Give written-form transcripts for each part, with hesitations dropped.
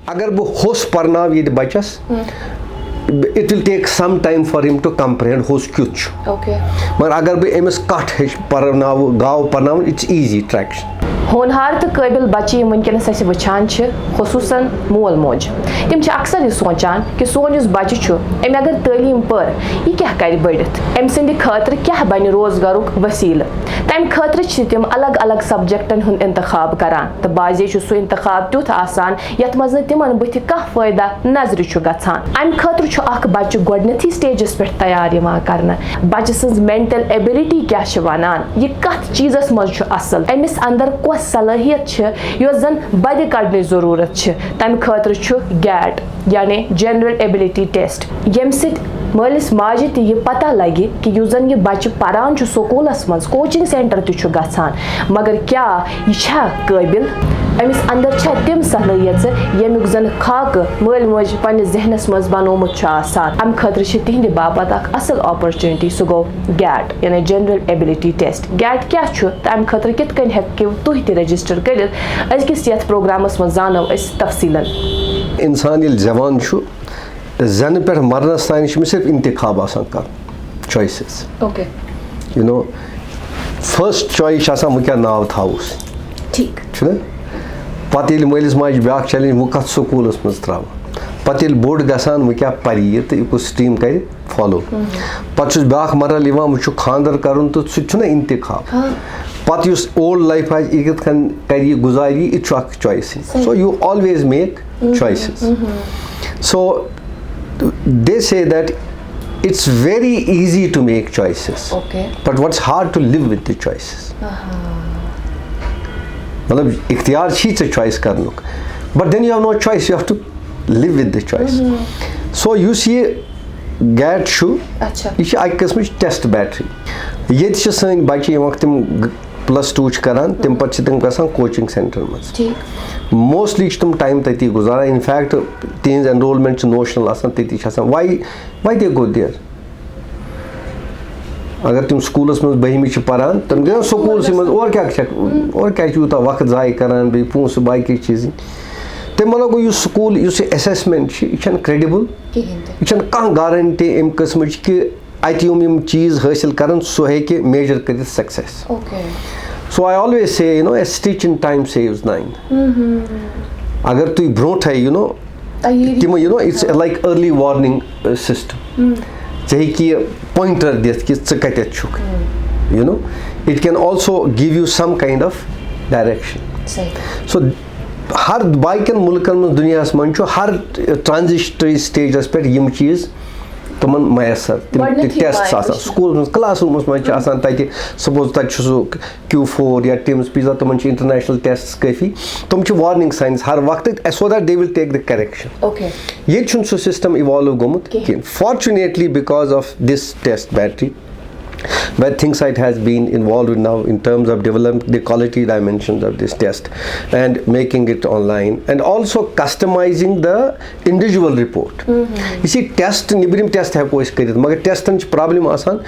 अगर बह होस परनाव ये बच्चस it will take some time for him to comprehend होस क्युत okay मगर अगर बह अमिस कट हेच परनाव गाव परनाव it's easy traction होनहार तो काबिल बच्चे वनकस अस वुचान खुसूसन मोल मोज तम अक्सर यह सोचान कि सोन इस बच्चे अम अगर तलीम पर यह क्या कर बढ़ित अम सद खतर क्या बन रोजगार वसील तम खतर तम अलग अलग सब्जेक्टन हुंद इंतखाब करान तो बाजे सह इंतखाब तुथ आसान यथ मज तिमन बुथ कह फायदा नजर गछान अम खतर बच्चे गोडनथी स्टेजस पे तैयार कर बच्चे सज मेंटल एबिलिटी क्या वनान यह कत चीजस मज असल अमिस अंदर सलाहियत यस जन बद कड़न जरूरत तम खतर गैट यानी जनरल एबिलिटी टेस्ट यम मलिस माजे यह पता लगे कि युस जन यह बच्चे परान स्कूलस मज कोचिंग सेंटर गछान मगर क्या यह काबिल अमिस अंदर तम सलाहियत यमुक जन खाक मल मज पन्नस जहनस मज बनोमुत अम खतर तिहंद बापत असल अपॉर्चुनिटी सह गो गैट यानी जनरल एबिलिटी टेस्ट गैट क्या तम खतर कित कन हेकिव तुह त रजिस्टर कर अजकिस यथ प्रोग्रामस मज जानो तफसीलन इंसान ये जवान जन पे मरनस तान सिर्फ इंतखाब आसान कर choices okay you know first choice वो क्या नाव थावस ठीक पत मलिस माज ब्या चैलेंज वो कत स्कूलस मज त्रा पत बोड़ गसान वो क्या परी तो यह कुछ स्ट्रीम कर फॉलो पत ब्या मरल वो खानदर कर तो सह इंतखाब पत ओल्ड लाइफ यह कर गुजारी यह choice so you always make choices so they say that it's very easy to make choices but what's hard to live with the choices मतलब इख्तियार चे choice करनुक but then you have no choice you have to live with the choice so you see GAT यह अक किस्म test battery ये सन बच्चे तम +2 करान तम पे तम गसान कोचिंग सेंटर मज मोस्टली तम टाइम तती गुजारान इनफैक्ट तिहज एनरोलमेंट नोशनल तती वाई दे गो देयर अगर तुम स्कूलस मज 12वीं पारान तुम गए स्कूल मज और क्या यूत वक्त जाय करान बे पोस बाकी चीज तम मतलब गो स्कूल असेसमेंट यह क्रेडिबल यह कह गारंटी अम किस्म कि अत यम चीज हासिल कर सह हे मेजर कर success so I always say you know a stitch in time saves 9 अगर तुम ब्रोट यू नो तम you know it's like early warning system चे कि पॉइंटर दिथ कि कत you know it can also give you some kind of direction so हर बाकन मुल्कन में दुनिया मज हर ट्रांजिशनरी स्टेजस पे यम चीज तमन मैसर टेस्ट स्कूल क्लासरूम मज सपोज तक Q4 या टिम्स पिज्जा तमन इंटरनेशनल टेस्ट काफी तम वार्निंग साइंस हर वक्त so that they will take the correction ये सो सिस्टम इवॉल्व गोमुत कहीं fortunately because of this test battery where ThinkSight has been involved now in terms of developing the quality dimensions of this test and making it online and also customizing the individual report. You see test nibrim test है कोई कर मगर टेस्टन problem आसान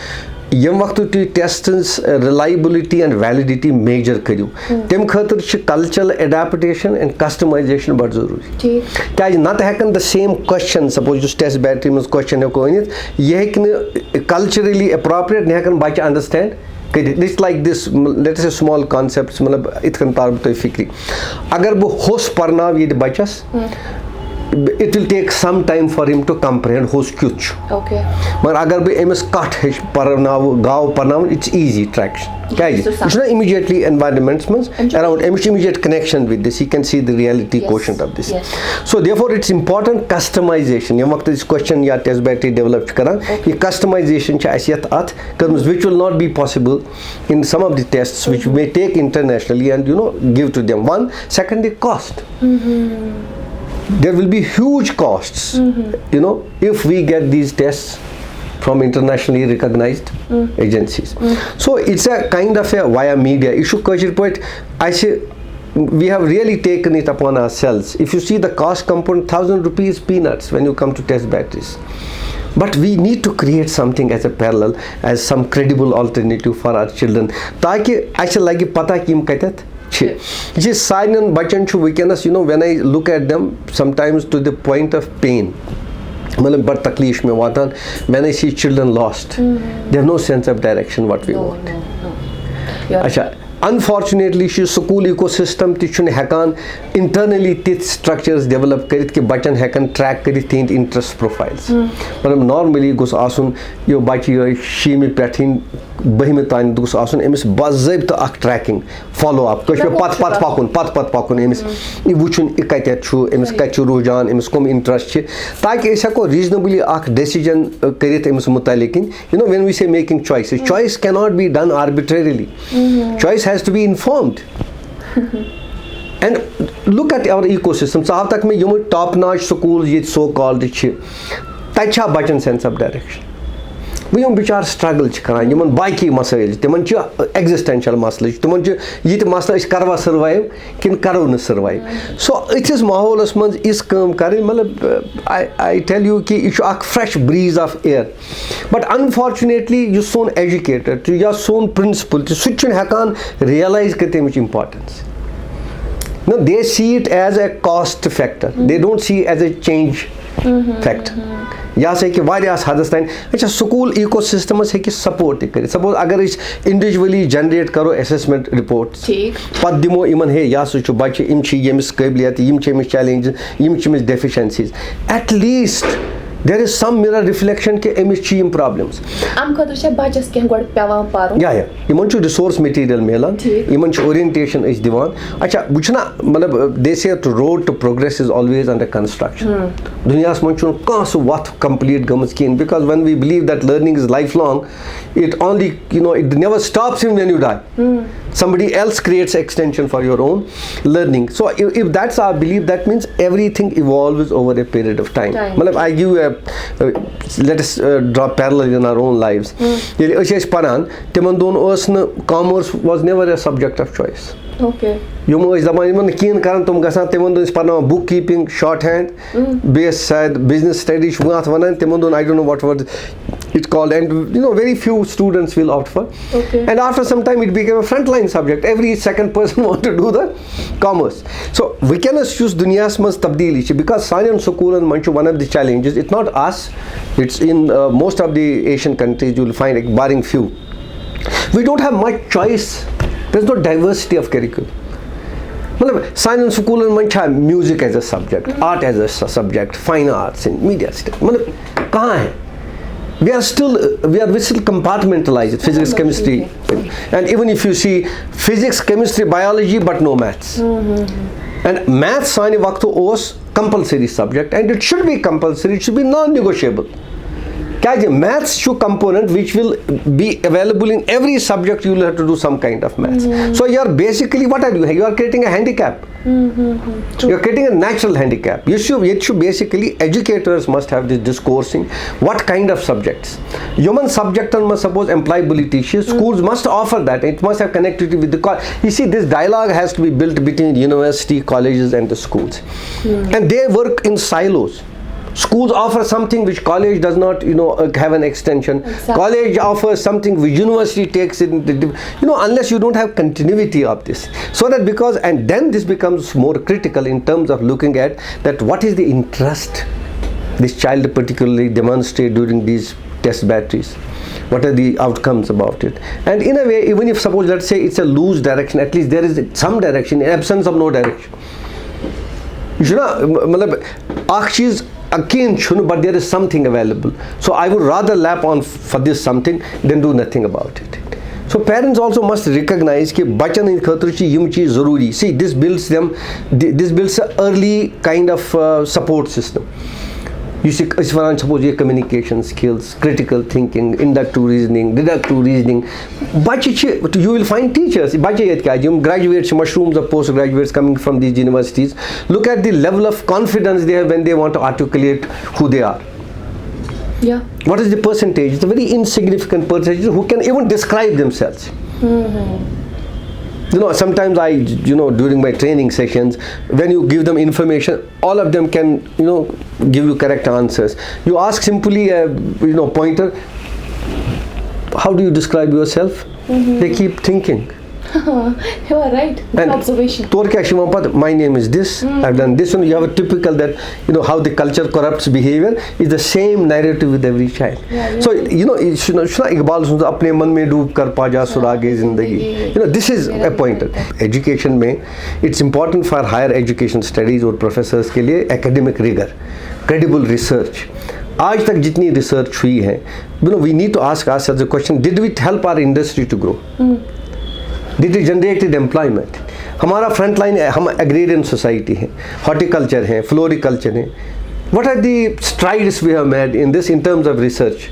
यम वक्त तुम टेस्टस reliability and validity major करू तम खतर कल्चरल एडेप्टेशन एंड कस्टमाइजेशन बड़ जरूरी क्या नत हेकन द सेम क्वेश्चन सपोज जो टेस्ट बैटरी मज क्वेश्चन हेको अनित यह हेकन कल्चरली अप्रोप्रिएट हेकन बच्चे understand this like this let's say small concepts मतलब इतकन तार तुम फिक्री अगर बह होस परनाव ये बच्चस it will take some time for him to comprehend होस क्युत मगर अगर बह अमिस कट हेच परनाव गाव परनाव it's easy traction क्या immediately environments मज around अमिस immediate connection with this he can see the reality quotient of this so therefore it's important customization यम वक्त इस question या test battery develop करान ये customization अस यत अत karmas which will not be possible in some of the tests which may take internationally and you know give to them one secondly cost there will be huge costs you know if we get these tests from internationally recognized agencies so it's a kind of a via media issue kashir point I say we have really taken it upon ourselves if you see the cost component 1,000 rupees peanuts when you come to test batteries but we need to create something as a parallel as some credible alternative for our children ताकि ऐसे लगे पता कि यम कतत ये सारियन Bachchan वनस when I look at them sometimes to the point of pain. मतलब बड़ तकलीफ में वातान when I see children lost, they have no sense of direction what we want. अच्छा, unfortunately she school ecosystem तिचुन हेकान internally तिथ structures develop करित कि Bachchan हेकन track करित तिंद interest profiles. मतलब normally गोस आसुन यो बच्ची यो शीमी पैठिन बहिमे तान गोस आसुन एमिस बाज़ाब्त अख tracking follow up तो शो पत पाकुन एमिस ये वुचुन इकते छु एमिस कच्चु रुझान एमिस कम interest छ ताकि ऐसा को reasonably अख decision करित amiss मुतालिकिन when we say making choices, choice cannot be done arbitrarily. Choice has to be informed. And look at our ecosystem. Saab tak mein yum top notch schools yet so called chi tacha button sense of direction. We yum bichar struggle ch karan yum baki masail timan chi existential masla timan chi yit masla is karwa survive kin karo na survive. So it is maholas man is kam karin matlab I tell you ki it is a fresh breeze of air. But unfortunately you son educated you son principle to switch hekan realize kate much importance. No, they see it as a cost factor. They don't see it as a change factor. या से कि वारियास हदस ताइन अच्छा school इकोसिस्टमस है कि support करे suppose अगर इस individually generate करो असेसमेंट रिपोर्ट्स पद दिमो इमन है या सु बच्चे इम छी यमिस काबिलियत इम छी यमिस चैलेंज इम छी यमिस deficiencies at least there is some mirror reflection ke emis chi im problems am khadr cha bachas ke god pevan paru ya iman chu resource material melan iman chu orientation is divan acha buchna matlab they say to road to progress is always under construction duniyas man chu kas what complete gums kin because when we believe that learning is lifelong it only it never stops when you die somebody else creates extension for your own learning. So if that's our belief, that means everything evolves over a period of time. I give you let us draw parallel in our own lives. Commerce was never a subject of choice. Okay. You bookkeeping, shorthand, business studies, I don't know what word it's called, and very few students will opt for. Okay. And after some time it became a frontline subject. Every second person want to do the commerce. So we cannot choose dunyas mas tabdili because science school and manchu one of the challenges. It's not us. It's in most of the Asian countries you will find, like, barring few. We don't have much choice. There's no diversity of curriculum. Science school and mancha music as a subject, art as a subject, fine arts and media studies. We are still compartmentalized, physics, chemistry, and even if you see physics, chemistry, biology, but no maths. And maths sani waqtu was compulsory subject, and it should be compulsory, it should be non-negotiable. Maths should component which will be available in every subject. You will have to do some kind of maths. So you are basically, what are you? You are creating a handicap. You are creating a natural handicap. It should basically, educators must have this discoursing. What kind of subjects? Human subject must suppose employability. Schools must offer that. It must have connectivity with the college. You see, this dialogue has to be built between university, colleges and the schools. And they work in silos. Schools offer something which college does not, have an extension. Exactly. College offers something which university takes it. Unless you don't have continuity of this. So that and then this becomes more critical in terms of looking at that what is the interest this child particularly demonstrate during these test batteries. What are the outcomes about it? And in a way, even if suppose, let's say it's a loose direction, at least there is some direction, in absence of no direction. But there is something available. So I would rather lap on for this something than do nothing about it. So parents also must recognize that bachan in khatr chi yum cheez zaruri. See, this builds an early kind of support system. You see, suppose your communication skills, critical thinking, inductive reasoning, deductive reasoning. You will find teachers, graduates, mushrooms of postgraduates coming from these universities. Look at the level of confidence they have when they want to articulate who they are. Yeah. What is the percentage? It's a very insignificant percentage who can even describe themselves. Sometimes during my training sessions, when you give them information, all of them can, give you correct answers. You ask simply a, pointer, how do you describe yourself? They keep thinking. You are right. Good observation. Tor kya shima pat, my name is this, I've done this, and you have a typical that, you know, how the culture corrupts behavior is the same narrative with every child. So, you know, Iqbal sunta apne man mein doob kar pa ja surage zindagi. You know, this is a point. Education mein, it's important for higher education studies or professors ke liye academic rigor, credible research. आज तक जितनी research हुई है, you know, we need to ask ourselves the question, did it help our industry to grow? Did it generate employment? हमारा front line है, हम agrarian society हैं, horticulture हैं, फ्लोरिकल्चर हैं. What are the strides we have made in this in terms of research?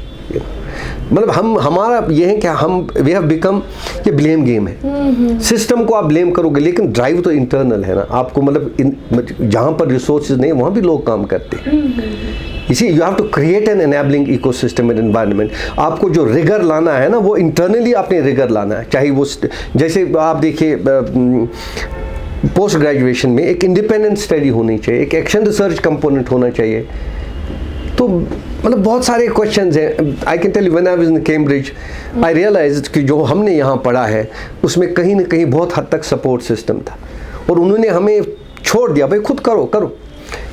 मतलब हमारा ये है कि हम we have become, ये ब्लेम गेम है. सिस्टम को आप ब्लेम करोगे, लेकिन ड्राइव तो इंटरनल है ना. आपको मतलब जहाँ पर रिसोर्सेज नहीं वहाँ भी लोग काम करते हैं. You see, you have to create an enabling ecosystem and environment. आपको जो रिगर लाना है ना, वो इंटरनली आपने रिगर लाना है. चाहे वो जैसे आप देखिए पोस्ट ग्रेजुएशन में एक इंडिपेंडेंट स्टडी होनी चाहिए, एक एक्शन रिसर्च कंपोनेंट होना चाहिए. तो मतलब बहुत सारे क्वेश्चंस हैं. I can tell you, when I was in Cambridge I realised कि जो हमने यहाँ पढ़ा है उसमें कहीं ना कहीं बहुत हद तक सपोर्ट सिस्टम था, और उन्होंने हमें छोड़ दिया, भाई खुद करो करो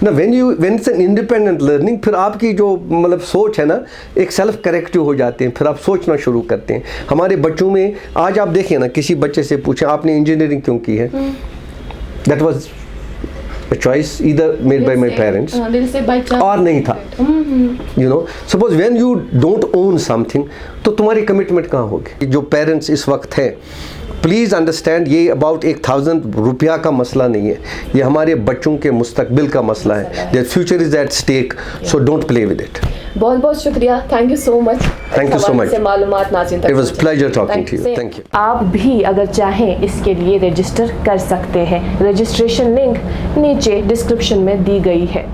ना. when it's an independent learning, फिर आपकी जो मतलब सोच है ना, एक सेल्फ करेक्टिव हो जाते हैं, फिर आप सोचना शुरू करते हैं. हमारे बच्चों में आज आप देखिए ना, किसी बच्चे से पूछें आपने इंजीनियरिंग क्यों की है, that was a choice either made by my parents और नहीं था. You know, suppose when you don't own something, तो तुम्हारी कमिटमेंट कहाँ होगी. जो पेरेंट्स इस वक्त हैं, प्लीज़ अंडरस्टैंड, ये अबाउट 1000 रुपया का मसला नहीं है, ये हमारे बच्चों के मुस्तकबिल का मसला है. Their future is at stake, so don't play with it. बहुत बहुत शुक्रिया. Thank you so much. Thank you so much. मालूमात नाज़रीन तक. It was pleasure talking to you. Thank you. आप भी अगर चाहें इसके लिए रजिस्टर कर सकते हैं. रजिस्ट्रेशन लिंक नीचे डिस्क्रिप्शन में दी गई है.